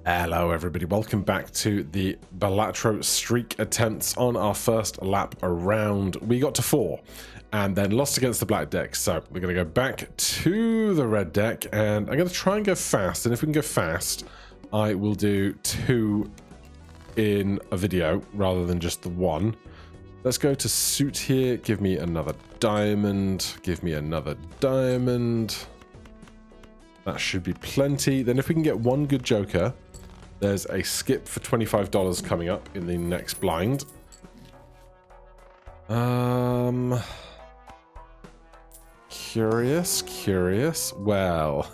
Hello everybody, welcome back to the Balatro streak attempts on our first lap around. We got to 4 and then lost against the black deck, so we're going to go back to the red deck and I'm going to try and go fast, and if we can go fast I will do 2 in a video rather than just the 1. Let's go to suit here, give me another diamond, give me another diamond. That should be plenty. Then if we can get 1 good joker, there's a skip for $25 coming up in the next blind. Curious. Well,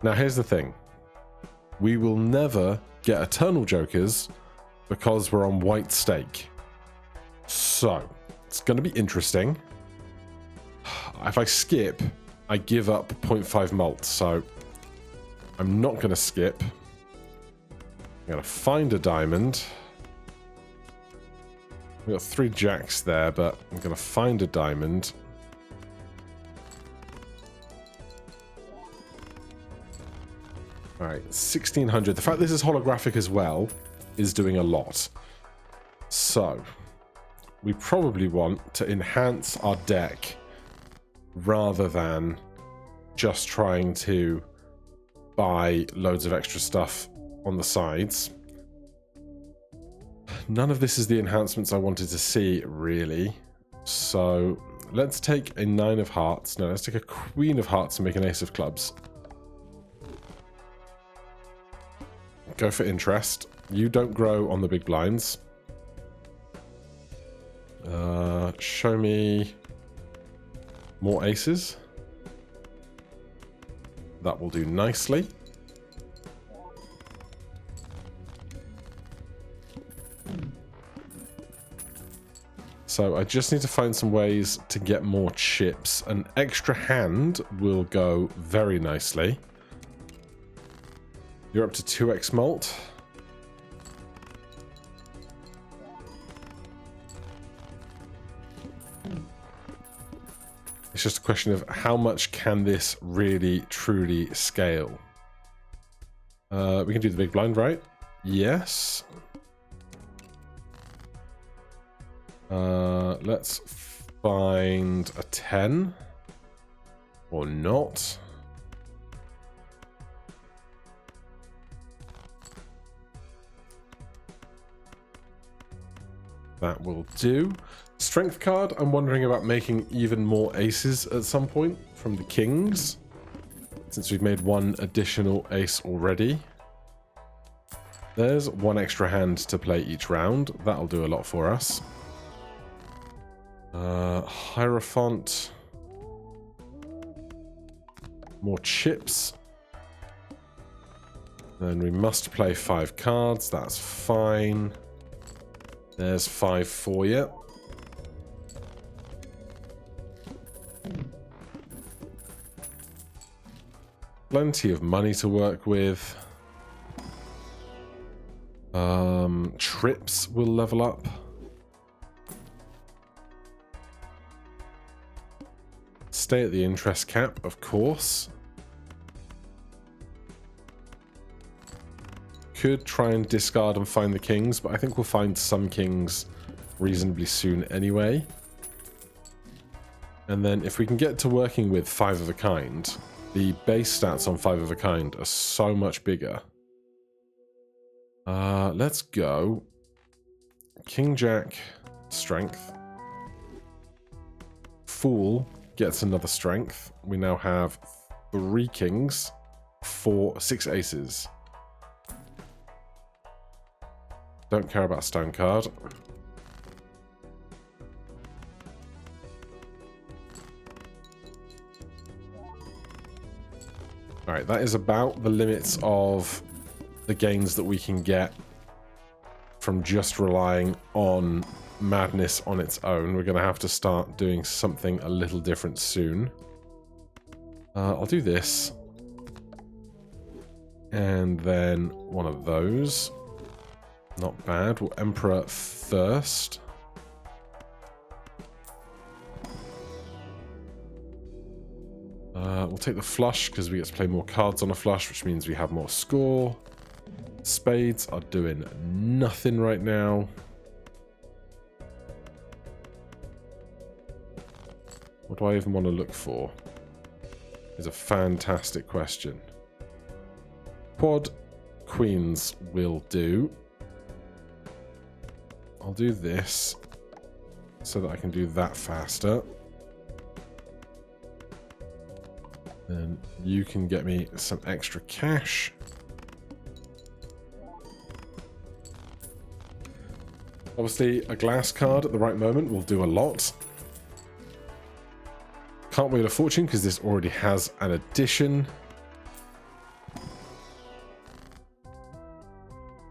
now here's the thing. We will never get eternal jokers because we're on white stake. So, it's going to be interesting. If I skip, I give up 0.5 mult, so I'm not going to skip. I'm going to find a diamond. We've got 3 jacks there, but I'm going to find a diamond. Alright, 1600. The fact this is holographic as well is doing a lot. So, we probably want to enhance our deck rather than just trying to buy loads of extra stuff on the sides. None of this is the enhancements I wanted to see, really. So let's take a 9 of hearts. No, let's take a queen of hearts and make an ace of clubs. Go for interest. You don't grow on the big blinds. Show me more aces. That will do nicely. So I just need to find some ways to get more chips. An extra hand will go very nicely. You're up to 2x mult. It's just a question of how much can this really, truly scale. We can do the big blind, right? Yes. Let's find a 10. Or not. That will do. Strength card, I'm wondering about making even more aces at some point from the kings, since we've made 1 additional ace already. There's 1 extra hand to play each round. That'll do a lot for us. Hierophant. More chips. Then we must play 5 cards. That's fine. There's 5 for you. Plenty of money to work with. Trips will level up. Stay at the interest cap, of course. Could try and discard and find the kings, but I think we'll find some kings reasonably soon anyway. And then if we can get to working with 5 of a kind, the base stats on 5 of a kind are so much bigger. Let's go King Jack, strength. Fool gets another strength. We now have 3 kings, 6 aces. Don't care about stone card. Alright, that is about the limits of the gains that we can get from just relying on madness on its own. We're going to have to start doing something a little different soon. I'll do this. And then one of those. Not bad. We'll Emperor first. We'll take the flush because we get to play more cards on a flush, which means we have more score. Spades are doing nothing right now. What do I even want to look for? Is a fantastic question. Quad queens will do. I'll do this so that I can do that faster. Then you can get me some extra cash. Obviously, a glass card at the right moment will do a lot. Can't Wheel of Fortune because this already has an addition.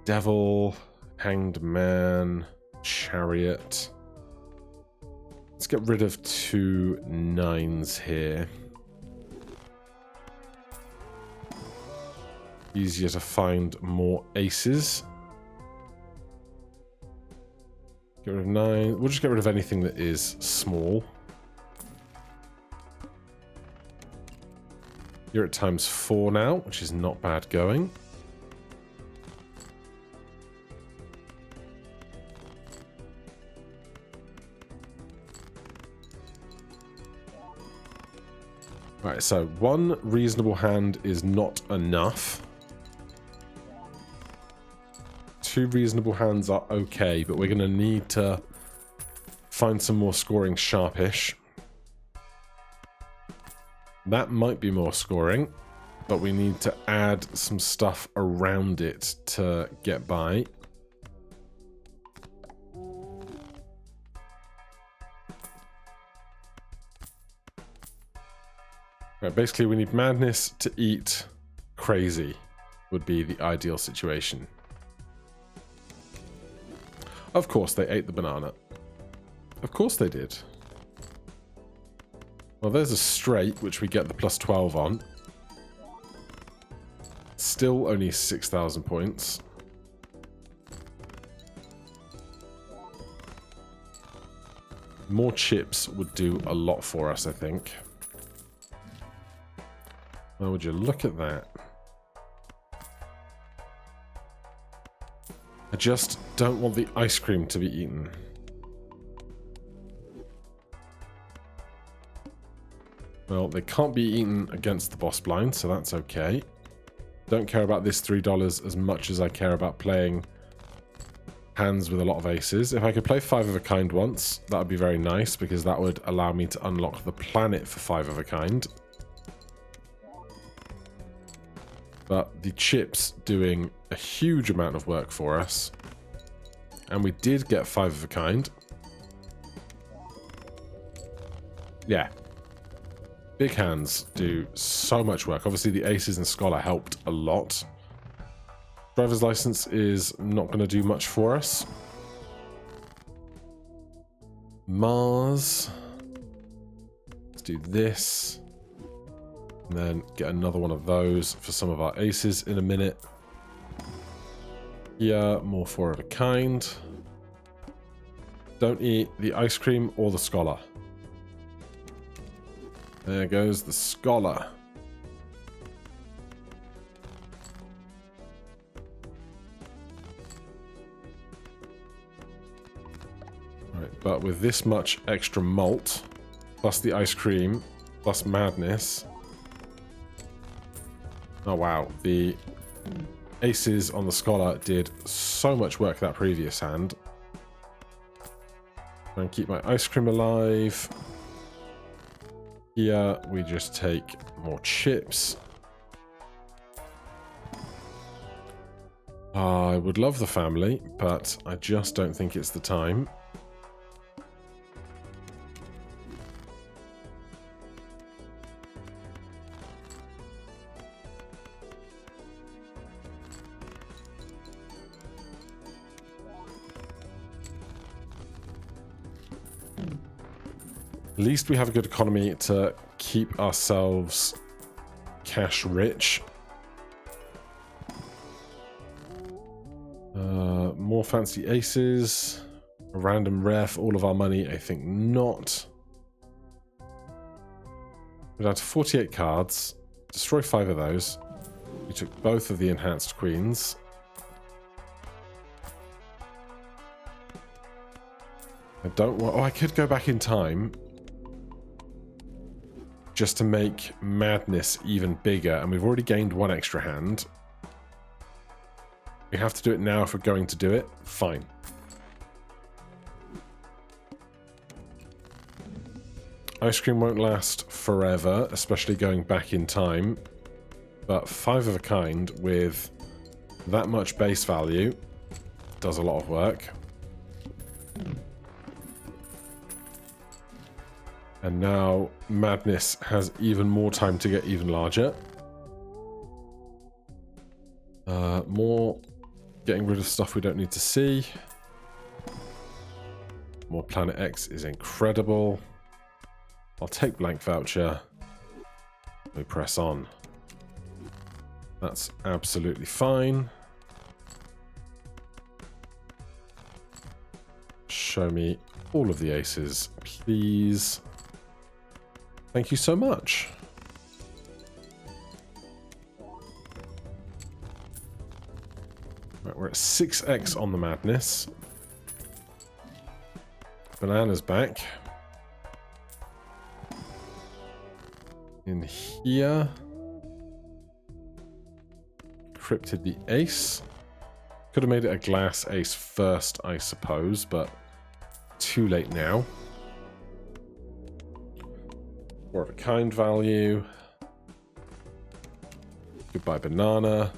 Devil, Hanged Man, Chariot. Let's get rid of 2 9s here. Easier to find more aces. Get rid of 9. We'll just get rid of anything that is small. You're at ×4 now, which is not bad going. Right, so 1 reasonable hand is not enough. 2 reasonable hands are okay, but we're going to need to find some more scoring sharpish. That might be more scoring, but we need to add some stuff around it to get by. Right, basically we need madness to eat crazy would be the ideal situation. Of course they ate the banana. Of course they did. Well, there's a straight, which we get the +12 on. Still only 6,000 points. More chips would do a lot for us, I think. Well, would you look at that? I just don't want the ice cream to be eaten. Well, they can't be eaten against the boss blind, so that's okay. Don't care about this $3 as much as I care about playing hands with a lot of aces. If I could play 5 of a kind once, that would be very nice, because that would allow me to unlock the planet for 5 of a kind. But the chips doing a huge amount of work for us. And we did get 5 of a kind. Yeah. Big hands do so much work. Obviously the aces and scholar helped a lot. Driver's license is not going to do much for us. Mars. Let's do this. And then get another one of those for some of our aces in a minute. Yeah, more 4 of a kind. Don't eat the ice cream or the scholar. There goes the scholar. Right, but with this much extra malt, plus the ice cream, plus madness. Oh wow, the aces on the scholar did so much work that previous hand. Try and keep my ice cream alive. Here we just take more chips. I would love the family, but I just don't think it's the time. At least we have a good economy to keep ourselves cash rich. More fancy aces. A random rare for all of our money? I think not. We're down to 48 cards. Destroy 5 of those. We took both of the enhanced queens. I don't want... Oh, I could go back in time. Just to make Madness even bigger. And we've already gained 1 extra hand. We have to do it now if we're going to do it. Fine. Ice cream won't last forever, especially going back in time. But 5 of a kind with that much base value does a lot of work. And now Madness has even more time to get even larger. More getting rid of stuff we don't need to see. More Planet X is incredible. I'll take blank voucher. We press on. That's absolutely fine. Show me all of the aces, please. Thank you so much. Right, we're at 6x on the Madness. Banana's back. In here. Crypted the ace. Could have made it a glass ace first, I suppose, but too late now. 4 of a kind value. Goodbye, banana.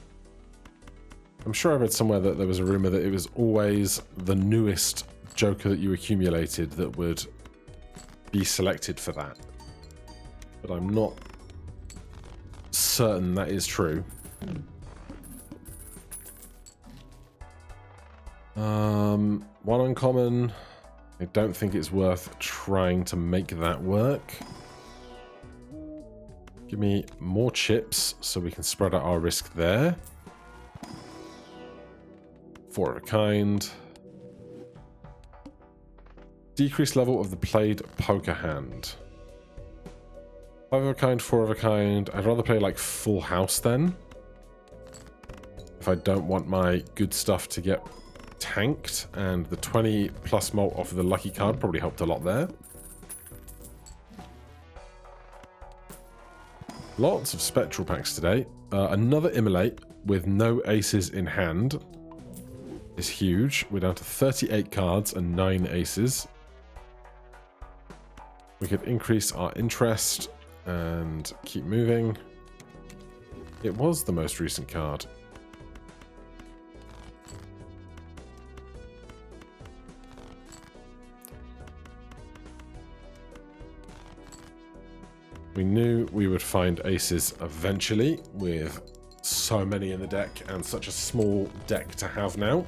I'm sure I read somewhere that there was a rumor that it was always the newest Joker that you accumulated that would be selected for that. But I'm not certain that is true. One uncommon. I don't think it's worth trying to make that work. Give me more chips so we can spread out our risk there. 4 of a kind. Decrease level of the played poker hand. 5 of a kind, 4 of a kind. I'd rather play like full house then. If I don't want my good stuff to get tanked, and the 20 plus mult off of the lucky card probably helped a lot there. Lots of spectral packs today. Another immolate with no aces in hand is huge. We're down to 38 cards and 9 aces. We could increase our interest and keep moving. It was the most recent card. We knew we would find aces eventually with so many in the deck and such a small deck to have now.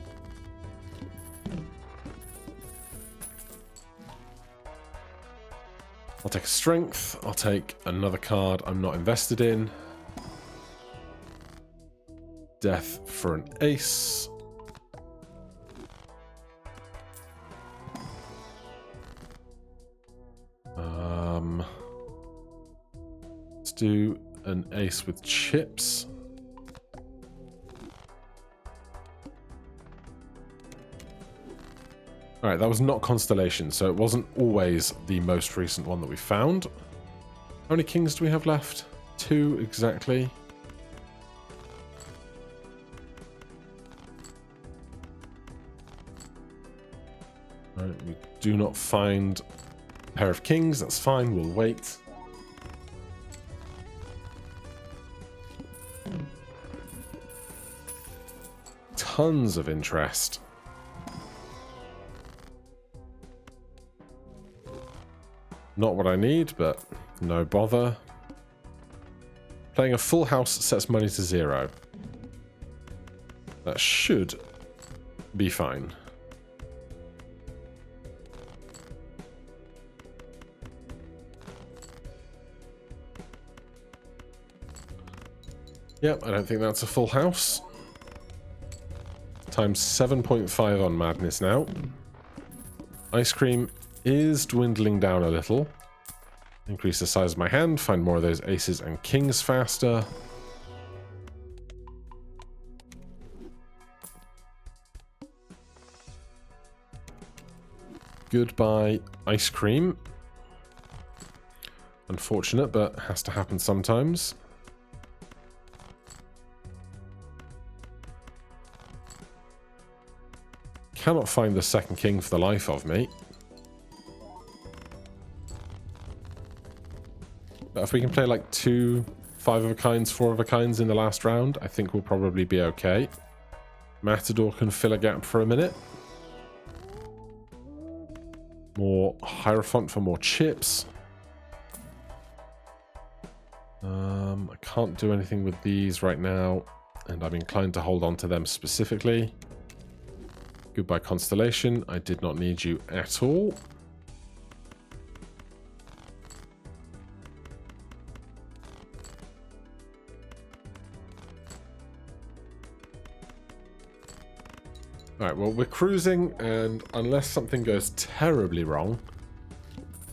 I'll take a strength. I'll take another card I'm not invested in. Death for an ace. Let's do an ace with chips. Alright, that was not Constellation, so it wasn't always the most recent one that we found. How many kings do we have left? 2 exactly. Alright, we do not find a pair of kings, that's fine, we'll wait. Tons of interest. Not what I need, but no bother. Playing a full house sets money to 0. That should be fine. Yep, I don't think that's a full house. Times 7.5 on Madness now. Ice cream is dwindling down a little. Increase the size of my hand, find more of those aces and kings faster. Goodbye, ice cream. Unfortunate, but has to happen sometimes. Cannot find the second king for the life of me. But if we can play like 2 5-of-a-kinds, 4-of-a-kinds in the last round, I think we'll probably be okay. Matador can fill a gap for a minute. More Hierophant for more chips. I can't do anything with these right now, and I'm inclined to hold on to them specifically. Goodbye Constellation. I did not need you at all. Alright, well, we're cruising, and unless something goes terribly wrong,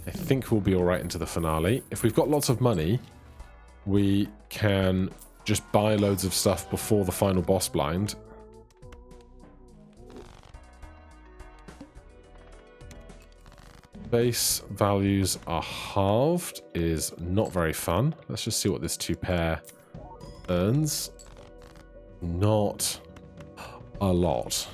I think we'll be alright into the finale. If we've got lots of money, we can just buy loads of stuff before the final boss blind. Base values are halved is not very fun. Let's just see what this 2-pair earns. Not a lot.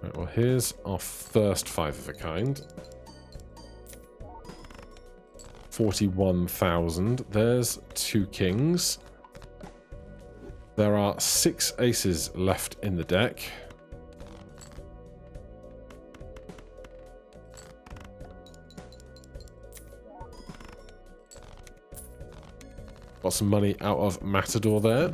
Right, well, here's our first 5-of-a-kind. 41,000. There's 2 kings. There are 6 aces left in the deck. Got some money out of Matador there.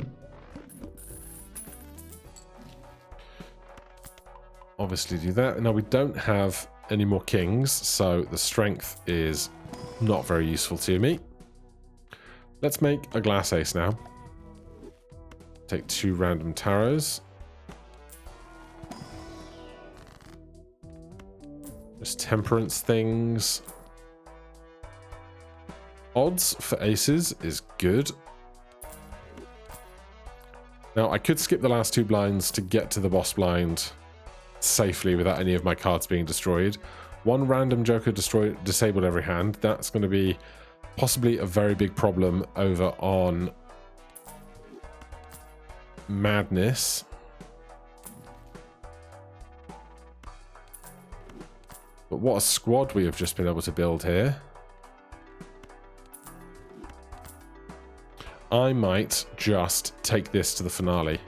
Obviously do that. Now we don't have any more kings, so the strength is not very useful to me. Let's make a glass ace now. Take 2 random tarots. Just temperance things. Odds for aces is good. Now I could skip the last 2 blinds to get to the boss blind safely without any of my cards being destroyed. 1 random joker disabled every hand. That's going to be possibly a very big problem over on Madness. But what a squad we have just been able to build here. I might just take this to the finale.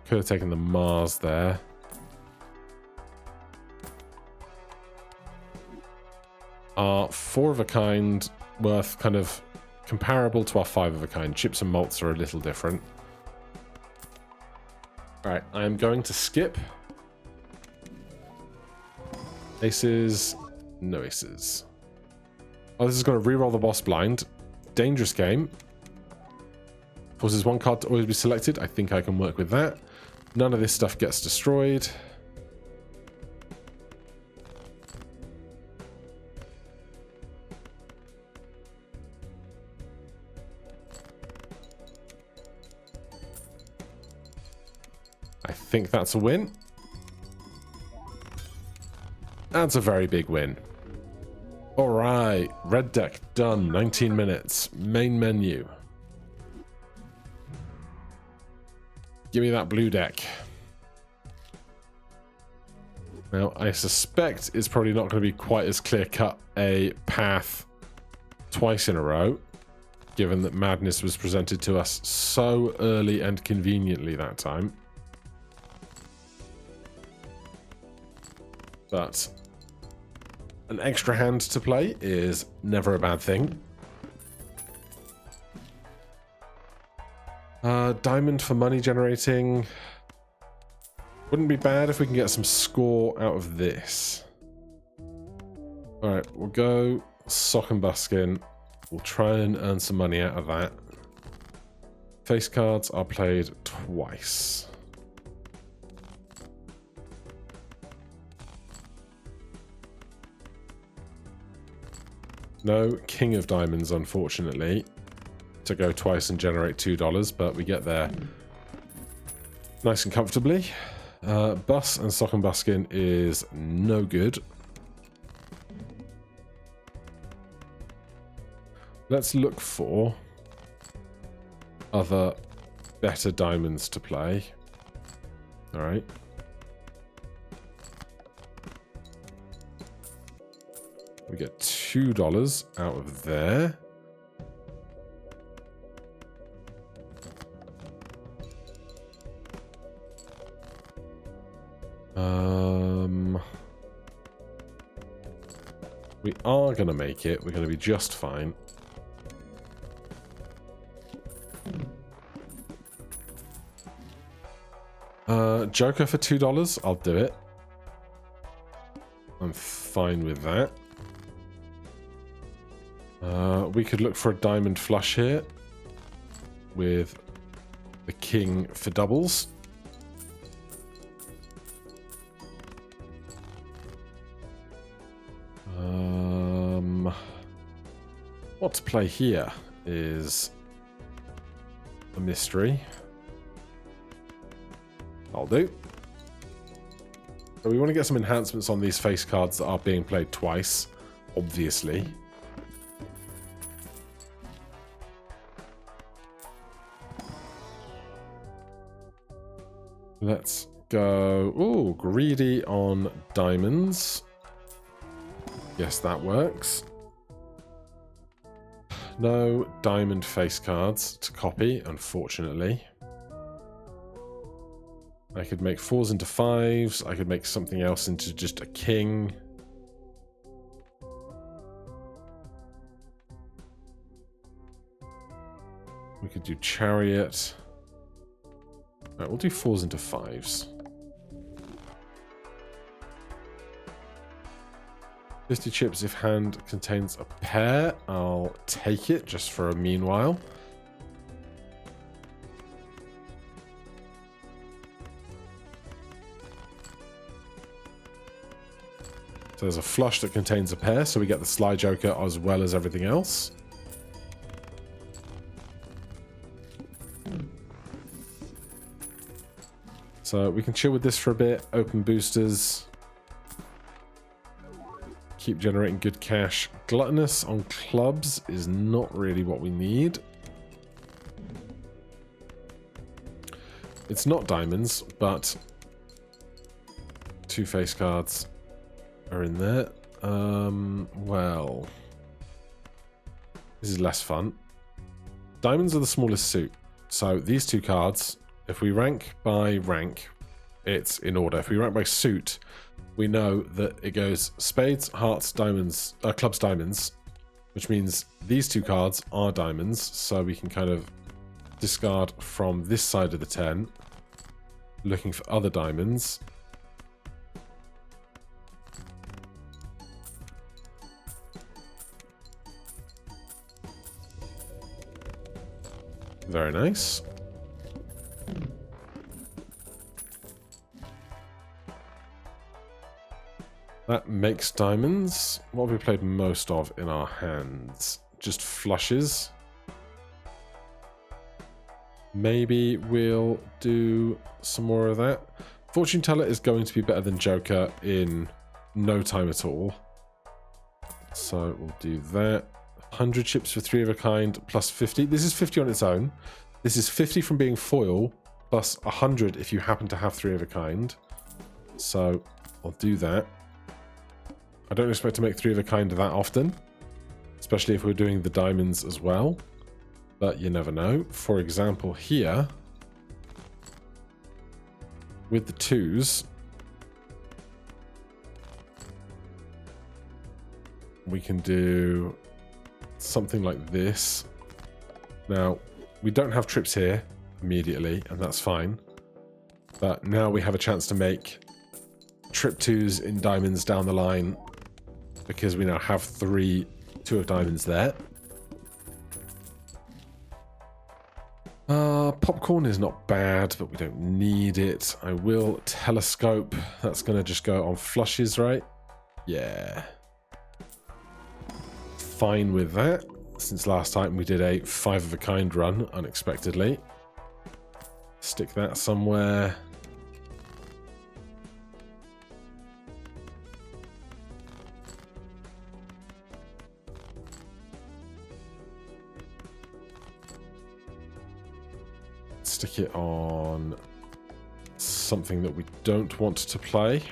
Could have taken the Mars there. Our 4-of-a-kind worth kind of comparable to our 5-of-a-kind. Chips and malts are a little different. Alright, I am going to skip. Aces, no aces. Oh, this is going to reroll the boss blind. Dangerous game. Forces 1 card to always be selected. I think I can work with that. None of this stuff gets destroyed. I think that's a win. That's a very big win. Alright, red deck done. 19 minutes. Main menu. Give me that blue deck. Now, I suspect it's probably not going to be quite as clear-cut a path twice in a row, given that Madness was presented to us so early and conveniently that time. But an extra hand to play is never a bad thing. Diamond for money generating. Wouldn't be bad if we can get some score out of this. Alright, we'll go sock and buskin. We'll try and earn some money out of that. Face cards are played twice. No King of Diamonds, unfortunately, to go twice and generate $2, but we get there nice and comfortably. Bus and Sock and Buskin is no good. Let's look for other better diamonds to play. All right. We get $2 out of there. We are going to make it. We're going to be just fine. Joker for $2. I'll do it. I'm fine with that. We could look for a diamond flush here with the king for doubles. What to play here is a mystery. I'll do. So we want to get some enhancements on these face cards that are being played twice, obviously. Let's go. Ooh, greedy on diamonds. Yes, that works. No diamond face cards to copy, unfortunately. I could make 4s into 5s. I could make something else into just a king. We could do chariot. Right, we'll do 4s into 5s. 50 chips if hand contains a pair. I'll take it just for a meanwhile. So there's a flush that contains a pair, so we get the Sly Joker as well as everything else. So we can chill with this for a bit, open boosters. Keep generating good cash. Gluttonous on clubs is not really what we need. It's not diamonds, but 2 face cards are in there. Well, this is less fun. Diamonds are the smallest suit. So these 2 cards, if we rank by rank, it's in order. If we rank by suit, we know that it goes spades, hearts, diamonds, clubs, diamonds, which means these 2 cards are diamonds. So we can kind of discard from this side of the 10, looking for other diamonds. Very nice. That makes diamonds. What have we played most of in our hands? Just flushes. Maybe we'll do some more of that. Fortune Teller is going to be better than Joker in no time at all. So we'll do that. 100 chips for 3 of a kind plus 50. This is 50 on its own. This is 50 from being foil plus 100 if you happen to have 3 of a kind. So I'll do that. I don't expect to make 3 of a kind that often, especially if we're doing the diamonds as well, but you never know. For example, here with the 2s, we can do something like this. Now, we don't have trips here immediately, and that's fine, but now we have a chance to make trip 2s in diamonds down the line, because we now have 2 of diamonds there. popcorn is not bad, but we don't need it. I will telescope. That's going to just go on flushes, right? Yeah. Fine with that. Since last time we did a 5 of a kind run, unexpectedly. Stick that somewhere. Stick it on something that we don't want to play.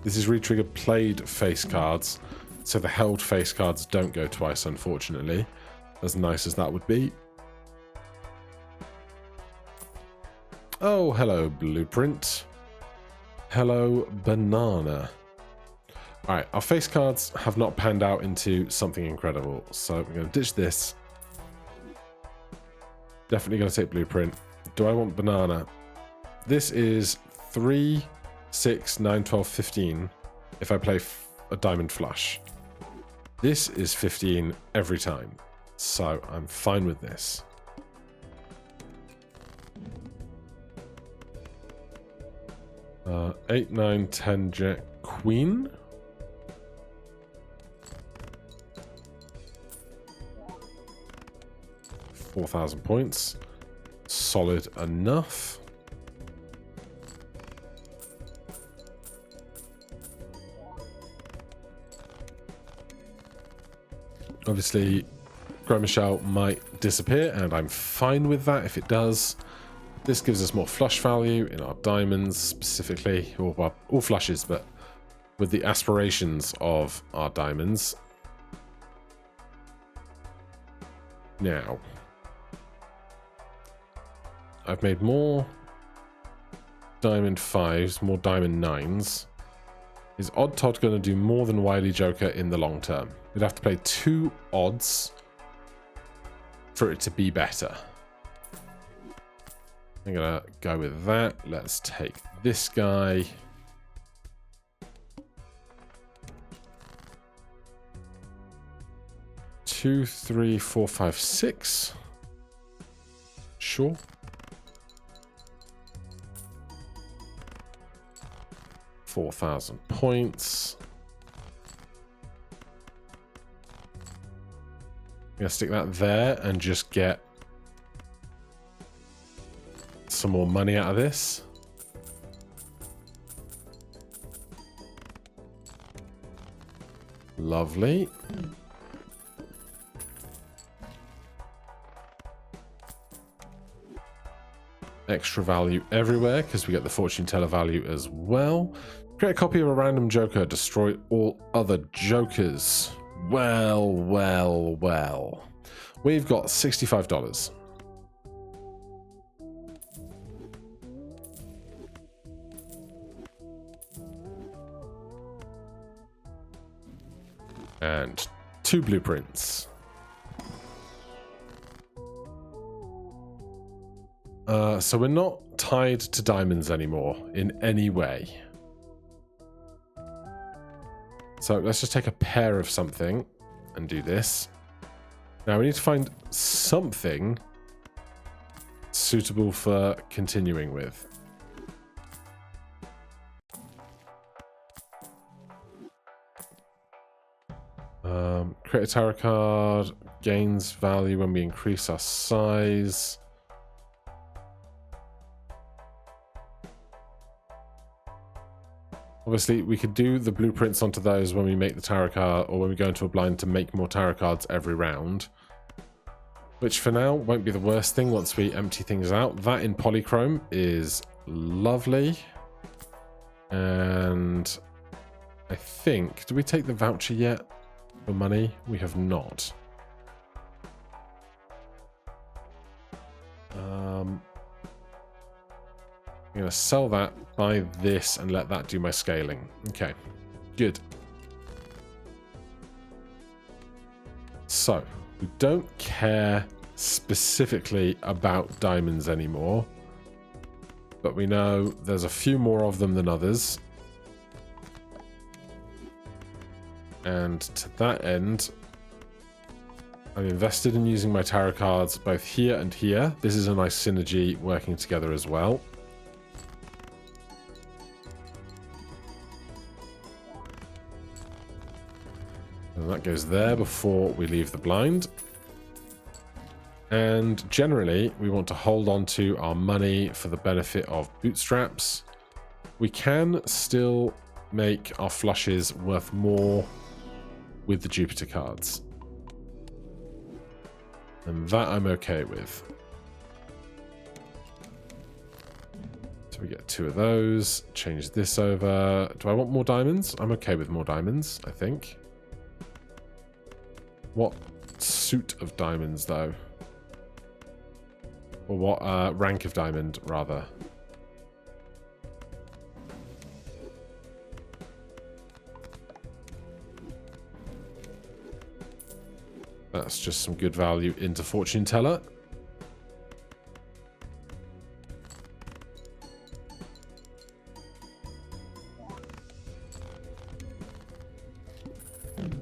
This is retrigger played face cards, so the held face cards don't go twice, unfortunately, as nice as that would be. Oh, hello, Blueprint. Hello, Banana. Alright, our face cards have not panned out into something incredible, so we're going to ditch this. Definitely going to take Blueprint. Do I want Banana? This is 3, 6, 9, 12, 15 if I play a diamond flush. This is 15 every time, so I'm fine with this. Uh, 8, 9, 10, Jack, Queen. $4,000 points. Solid enough. Obviously, Gros Michel might disappear, and I'm fine with that if it does. This gives us more flush value in our diamonds, specifically, or well, all flushes, but with the aspirations of our diamonds. Now, I've made more diamond 5s, more diamond 9s. Is Odd Todd going to do more than Wily Joker in the long term? We'd have to play 2 odds for it to be better. I'm going to go with that. Let's take this guy. Two, 3, 4, 5, 6. Sure. $4,000 points. I'm gonna stick that there and just get some more money out of this. Lovely. Extra value everywhere because we get the fortune teller value as well. Create a copy of a random joker. Destroy all other jokers. Well, well, well. We've got $65. And 2 blueprints. So we're not tied to diamonds anymore in any way. So let's just take a pair of something and do this. Now we need to find something suitable for continuing with. Create a tarot card. Gains value when we increase our size. Obviously, we could do the blueprints onto those when we make the tarot card, or when we go into a blind to make more tarot cards every round. Which for now won't be the worst thing once we empty things out. That in polychrome is lovely. And I think, did we take the voucher yet for money? We have not. I'm going to sell that, buy this, and let that do my scaling. Okay, good. So, we don't care specifically about diamonds anymore, but we know there's a few more of them than others. And to that end, I'm invested in using my tarot cards both here and here. This is a nice synergy working together as well. And that goes there before we leave the blind. And generally, we want to hold on to our money for the benefit of bootstraps. We can still make our flushes worth more with the Jupiter cards. And that I'm okay with. So we get 2 of those. Change this over. Do I want more diamonds? I'm okay with more diamonds, I think. What suit of diamonds, though? Or what rank of diamond, rather? That's just some good value into Fortune Teller.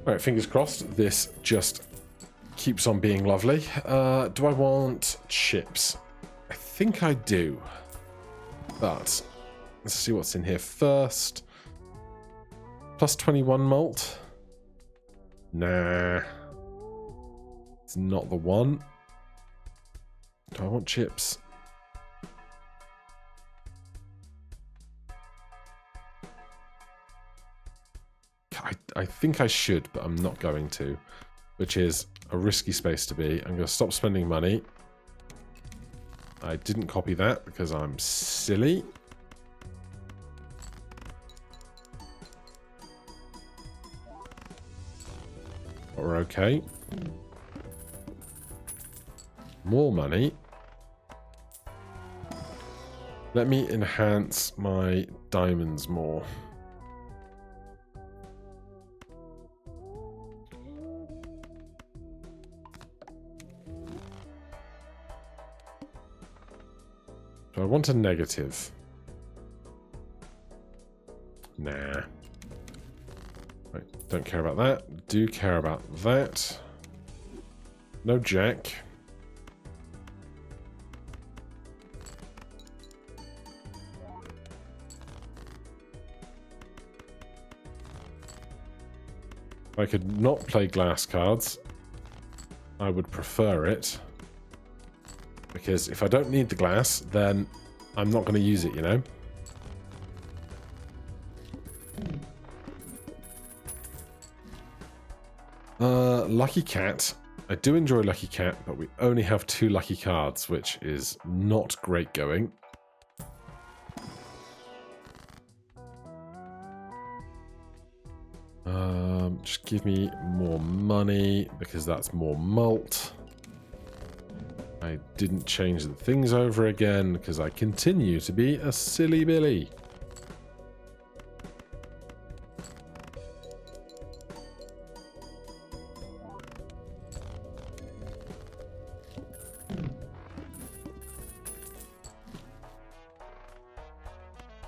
Alright, fingers crossed. This just keeps on being lovely. Do I want chips? I think I do. But let's see what's in here first. Plus 21 malt. Nah. It's not the one. Do I want chips? I think I should, but I'm not going to, which is a risky space to be. I'm going to stop spending money. I didn't copy that because I'm silly. But we're okay. More money. Let me enhance my diamonds more. Do I want a negative? Nah. Right, don't care about that. Do care about that. No jack. If I could not play glass cards, I would prefer it. Because if I don't need the glass, then I'm not going to use it, you know? Lucky Cat. I do enjoy Lucky Cat, but we only have 2 lucky cards, which is not great going. Just give me more money, because that's more malt. I didn't change the things over again, because I continue to be a silly Billy.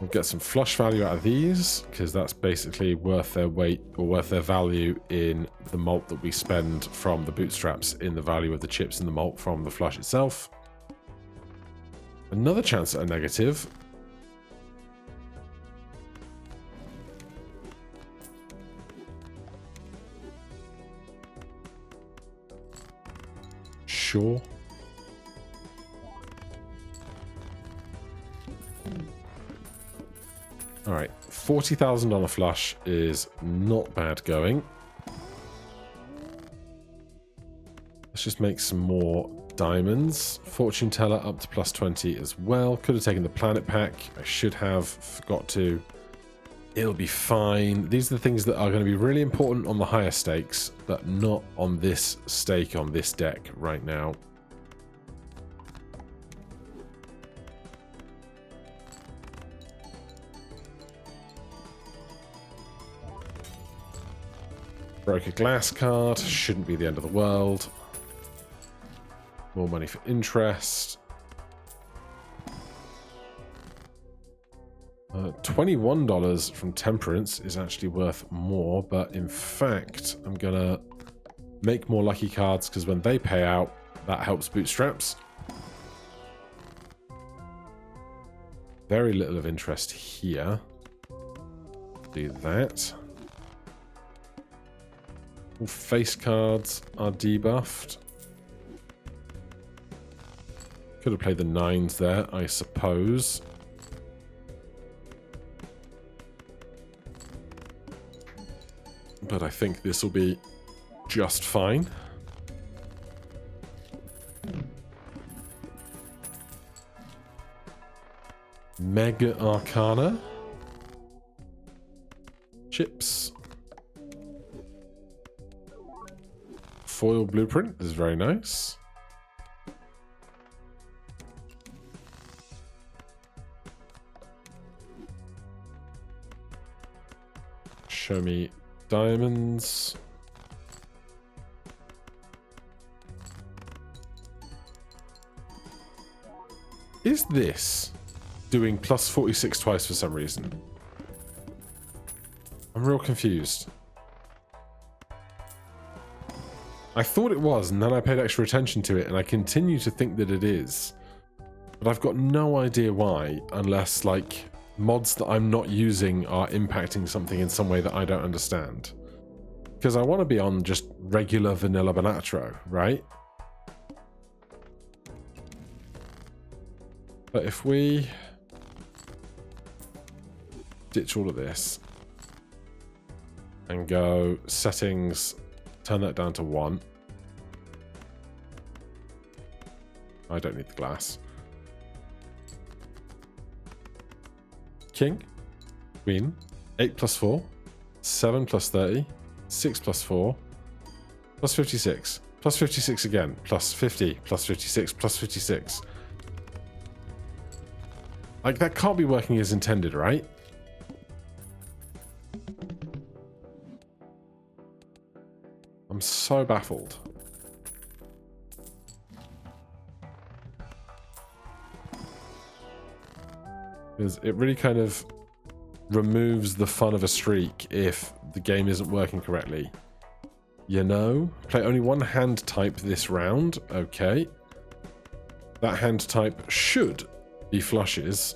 We'll get some flush value out of these, because that's basically worth their weight or worth their value in the malt that we spend from the bootstraps in the value of the chips and the malt from the flush itself. Another chance at a negative. Sure. Alright, $40,000 on a flush is not bad going. Let's just make some more diamonds. Fortune Teller up to plus 20 as well. Could have taken the planet pack. I should have. Forgot to. It'll be fine. These are the things that are going to be really important on the higher stakes, but not on this stake on this deck right now. Broke a glass card. Shouldn't be the end of the world. More money for interest. $21 from Temperance is actually worth more, but in fact, I'm gonna Make more lucky cards, because when they pay out, that helps bootstraps. Very little of interest here. Do that. All face cards are debuffed. Could have played the 9s there, I suppose. But I think this will be just fine. Mega Arcana. Chips. Foil blueprint is very nice. Show me diamonds. Is this doing plus 46 twice for some reason? I'm real confused. I thought it was, and then I paid extra attention to it, and I continue to think that it is. But I've got no idea why, unless, like, mods that I'm not using are impacting something in some way that I don't understand. Because I want to be on just regular vanilla Balatro, right? But if we ditch all of this and go settings, turn that down to 1. I don't need the glass. King, queen, 8 plus 4, 7 plus 30, 6 plus 4, plus 56, plus 56 again, plus 50, plus 56, plus 56. Like, that can't be working as intended, right? I'm so baffled. Because it really kind of removes the fun of a streak if the game isn't working correctly. You know? Play only one hand type this round. Okay. That hand type should be flushes.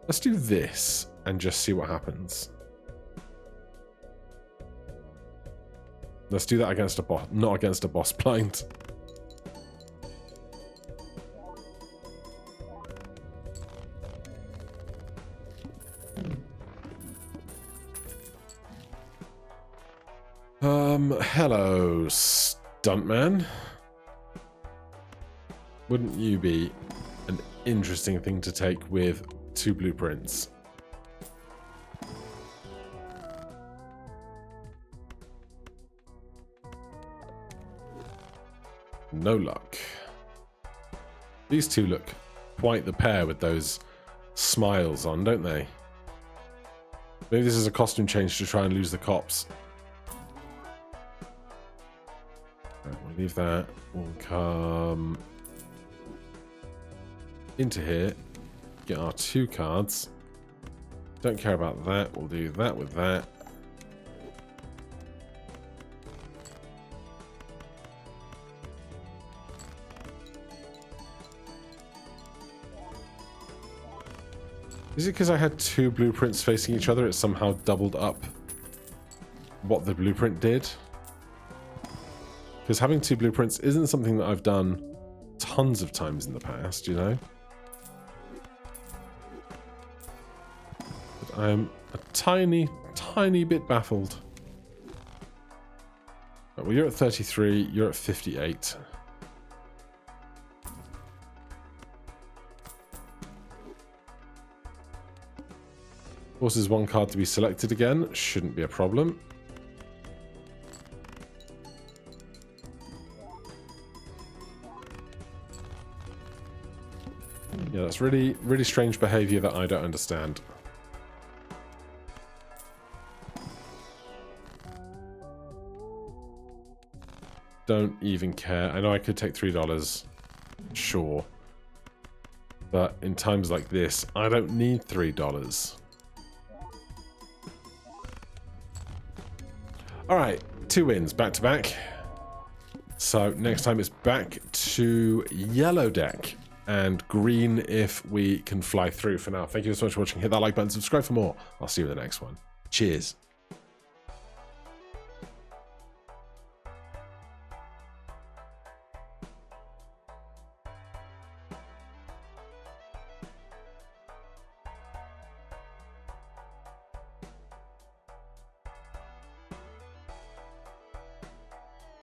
Let's do this and just see what happens. Let's do that against a boss, not against a boss blind. Hello, stuntman. Wouldn't you be an interesting thing to take with 2 blueprints? No luck. These two look quite the pair with those smiles on, don't they? Maybe this is a costume change to try and lose the cops. Right, we'll leave that. We'll come into here, get our 2 cards. Don't care about that. We'll do that with that. Is it because I had 2 blueprints facing each other, it somehow doubled up what the blueprint did? Because having 2 blueprints isn't something that I've done tons of times in the past, you know? But I'm a tiny, tiny bit baffled. Right, well, you're at 33, you're at 58. Forces 1 card to be selected again. Shouldn't be a problem. Yeah, that's really, really strange behavior that I don't understand. Don't even care. I know I could take $3. Sure. But in times like this, I don't need $3. All right, 2 wins back to back. So next time it's back to yellow deck and green if we can fly through. For now, thank you so much for watching. Hit that like button, subscribe for more. I'll see you in the next one. Cheers.